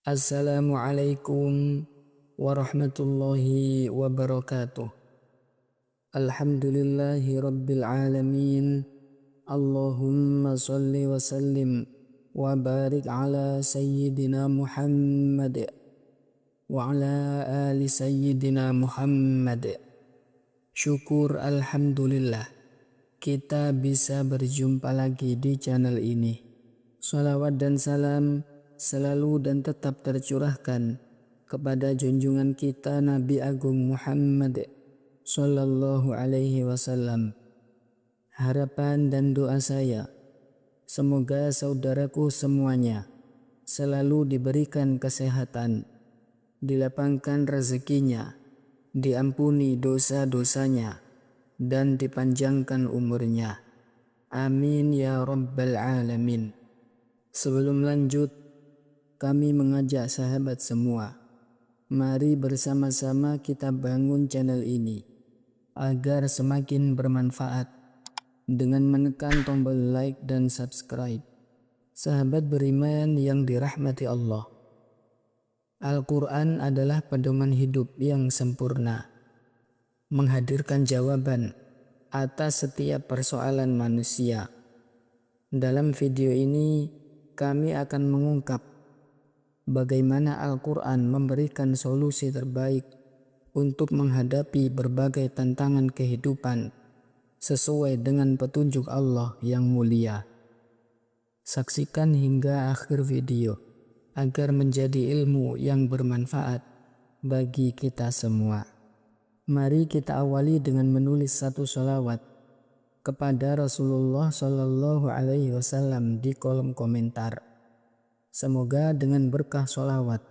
Assalamualaikum warahmatullahi wabarakatuh. Alhamdulillahi rabbil alamin. Allahumma salli wa sallim wa barik ala sayyidina Muhammad wa ala ali sayyidina Muhammad. Syukur alhamdulillah kita bisa berjumpa lagi di channel ini. Salawat dan salam selalu dan tetap tercurahkan kepada junjungan kita Nabi Agung Muhammad Sallallahu Alaihi Wasallam. Harapan dan doa saya, semoga saudaraku semuanya selalu diberikan kesehatan, dilapangkan rezekinya, diampuni dosa-dosanya, dan dipanjangkan umurnya. Amin ya rabbal alamin. Sebelum lanjut, kami mengajak sahabat semua, mari bersama-sama kita bangun channel ini agar semakin bermanfaat dengan menekan tombol like dan subscribe. Sahabat beriman yang dirahmati Allah, Al-Quran adalah pedoman hidup yang sempurna, menghadirkan jawaban atas setiap persoalan manusia. Dalam video ini kami akan mengungkap bagaimana Al-Quran memberikan solusi terbaik untuk menghadapi berbagai tantangan kehidupan sesuai dengan petunjuk Allah yang mulia. Saksikan hingga akhir video agar menjadi ilmu yang bermanfaat bagi kita semua. Mari kita awali dengan menulis satu sholawat kepada Rasulullah Sallallahu Alaihi Wasallam di kolom komentar. Semoga dengan berkah sholawat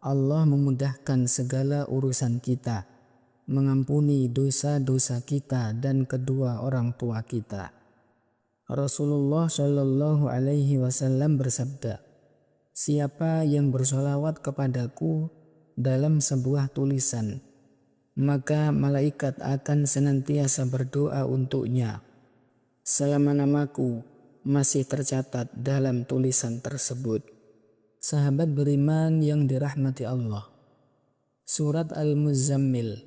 Allah memudahkan segala urusan kita, mengampuni dosa-dosa kita dan kedua orang tua kita. Rasulullah Shallallahu Alaihi Wasallam bersabda, siapa yang bersholawat kepadaku dalam sebuah tulisan, maka malaikat akan senantiasa berdoa untuknya selama namaku masih tercatat dalam tulisan tersebut. Sahabat beriman yang dirahmati Allah, surat Al-Muzammil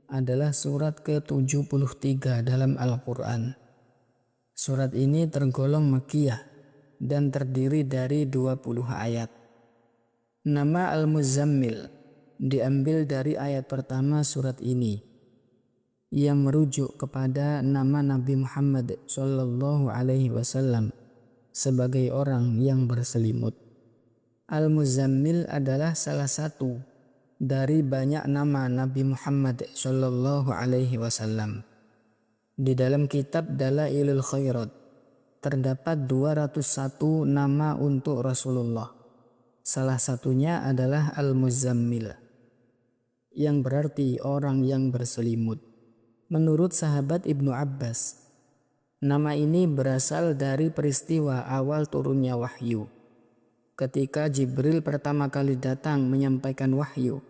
adalah surat ke-73 dalam Al-Quran. Surat ini tergolong Makkiyah dan terdiri dari 20 ayat. Nama Al-Muzammil diambil dari ayat pertama surat ini yang merujuk kepada nama Nabi Muhammad Sallallahu Alaihi Wasallam sebagai orang yang berselimut. Al-Muzammil adalah salah satu dari banyak nama Nabi Muhammad Sallallahu Alaihi Wasallam. Di dalam kitab Dalailul Khairat terdapat 201 nama untuk Rasulullah. Salah satunya adalah Al-Muzammil, yang berarti orang yang berselimut. Menurut sahabat Ibnu Abbas, nama ini berasal dari peristiwa awal turunnya wahyu. Ketika Jibril pertama kali datang menyampaikan wahyu,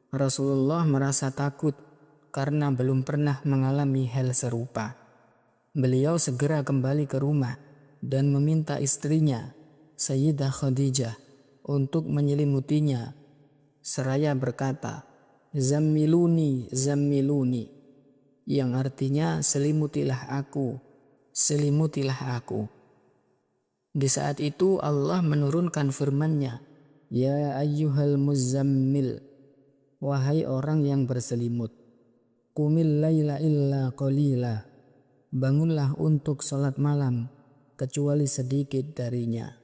Rasulullah merasa takut karena belum pernah mengalami hal serupa. Beliau segera kembali ke rumah dan meminta istrinya, Sayyidah Khadijah, untuk menyelimutinya, seraya berkata, "Zammiluni, zammiluni," yang artinya selimutilah aku, selimutilah aku. Di saat itu Allah menurunkan firman-Nya, "Ya ayyuhal muzammil," wahai orang yang berselimut, "Qumil laila illa qalila," bangunlah untuk sholat malam kecuali sedikit darinya.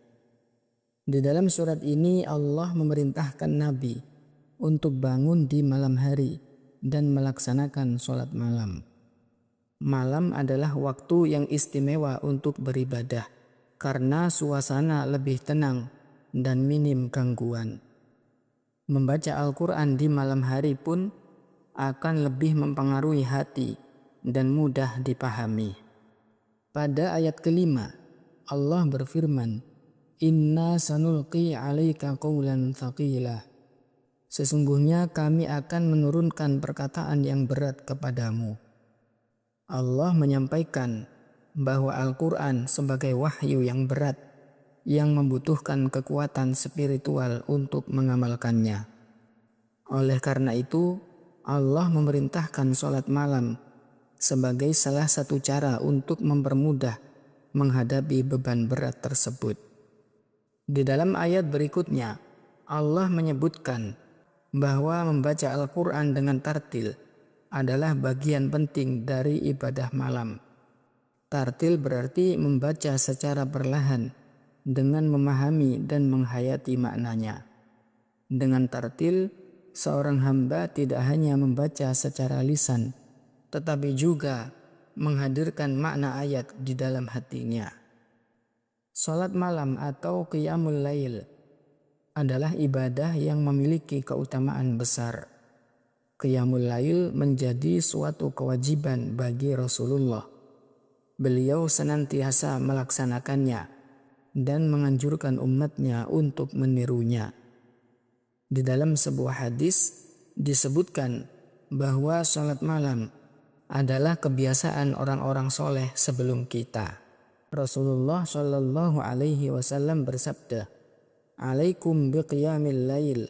Di dalam surat ini Allah memerintahkan Nabi untuk bangun di malam hari dan melaksanakan sholat malam. Malam adalah waktu yang istimewa untuk beribadah karena suasana lebih tenang dan minim gangguan. Membaca Al-Quran di malam hari pun akan lebih mempengaruhi hati dan mudah dipahami. Pada ayat kelima, Allah berfirman, "Inna sanulqi 'alaika qawlan thaqila." Sesungguhnya kami akan menurunkan perkataan yang berat kepadamu. Allah menyampaikan bahwa Al-Quran sebagai wahyu yang berat yang membutuhkan kekuatan spiritual untuk mengamalkannya. Oleh karena itu, Allah memerintahkan sholat malam sebagai salah satu cara untuk mempermudah menghadapi beban berat tersebut. Di dalam ayat berikutnya, Allah menyebutkan bahwa membaca Al-Quran dengan tartil adalah bagian penting dari ibadah malam. Tartil berarti membaca secara perlahan dengan memahami dan menghayati maknanya. Dengan tartil, seorang hamba tidak hanya membaca secara lisan, tetapi juga menghadirkan makna ayat di dalam hatinya. Salat malam atau qiyamul lail adalah ibadah yang memiliki keutamaan besar. Qiyamul lail menjadi suatu kewajiban bagi Rasulullah. Beliau senantiasa melaksanakannya dan menganjurkan umatnya untuk menirunya. Di dalam sebuah hadis disebutkan bahwa salat malam adalah kebiasaan orang-orang soleh sebelum kita. Rasulullah Shallallahu Alaihi Wasallam bersabda, "Alaikum biqiyamil lail,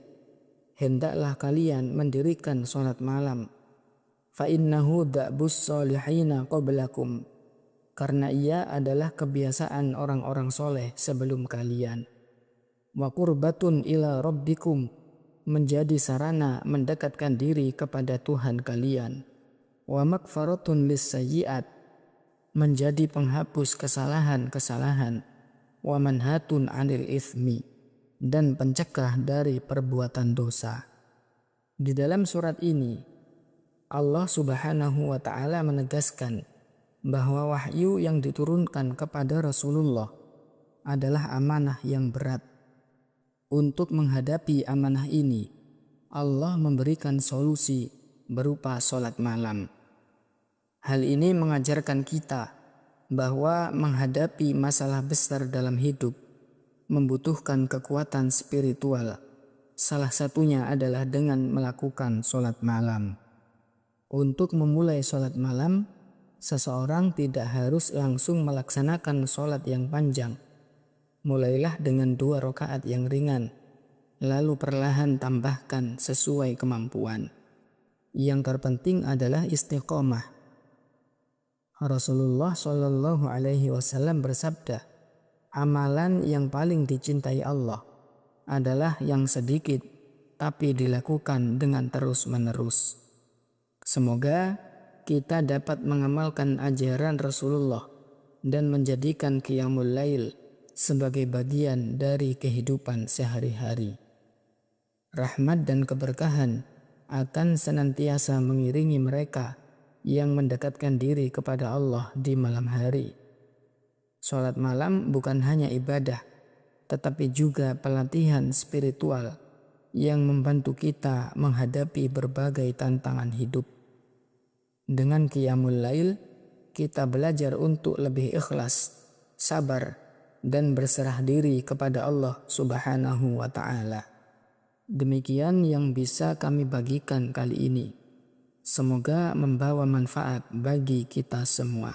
hendaklah kalian mendirikan salat malam. Fa innahu da'bus solihina qablakum, karena ia adalah kebiasaan orang-orang soleh sebelum kalian. Wa qurbatun ila rabbikum, menjadi sarana mendekatkan diri kepada Tuhan kalian. Wa makfaratun lis sayyi'at, menjadi penghapus kesalahan-kesalahan. Wa manhatun 'anil itsmi, dan pencegah dari perbuatan dosa." Di dalam surat ini, Allah Subhanahu wa Ta'ala menegaskan bahwa wahyu yang diturunkan kepada Rasulullah adalah amanah yang berat. Untuk menghadapi amanah ini, Allah memberikan solusi berupa salat malam. Hal ini mengajarkan kita bahwa menghadapi masalah besar dalam hidup membutuhkan kekuatan spiritual. Salah satunya adalah dengan melakukan salat malam. Untuk memulai salat malam, seseorang tidak harus langsung melaksanakan salat yang panjang. Mulailah dengan 2 rakaat yang ringan, lalu perlahan tambahkan sesuai kemampuan. Yang terpenting adalah istiqomah. Rasulullah Shallallahu Alaihi Wasallam bersabda, amalan yang paling dicintai Allah adalah yang sedikit tapi dilakukan dengan terus-menerus. Semoga kita dapat mengamalkan ajaran Rasulullah dan menjadikan qiyamul lail sebagai bagian dari kehidupan sehari-hari. Rahmat dan keberkahan akan senantiasa mengiringi mereka yang mendekatkan diri kepada Allah di malam hari. Salat malam bukan hanya ibadah, tetapi juga pelatihan spiritual yang membantu kita menghadapi berbagai tantangan hidup. Dengan qiyamul lail, kita belajar untuk lebih ikhlas, sabar, dan berserah diri kepada Allah Subhanahu wa Ta'ala. Demikian yang bisa kami bagikan kali ini. Semoga membawa manfaat bagi kita semua.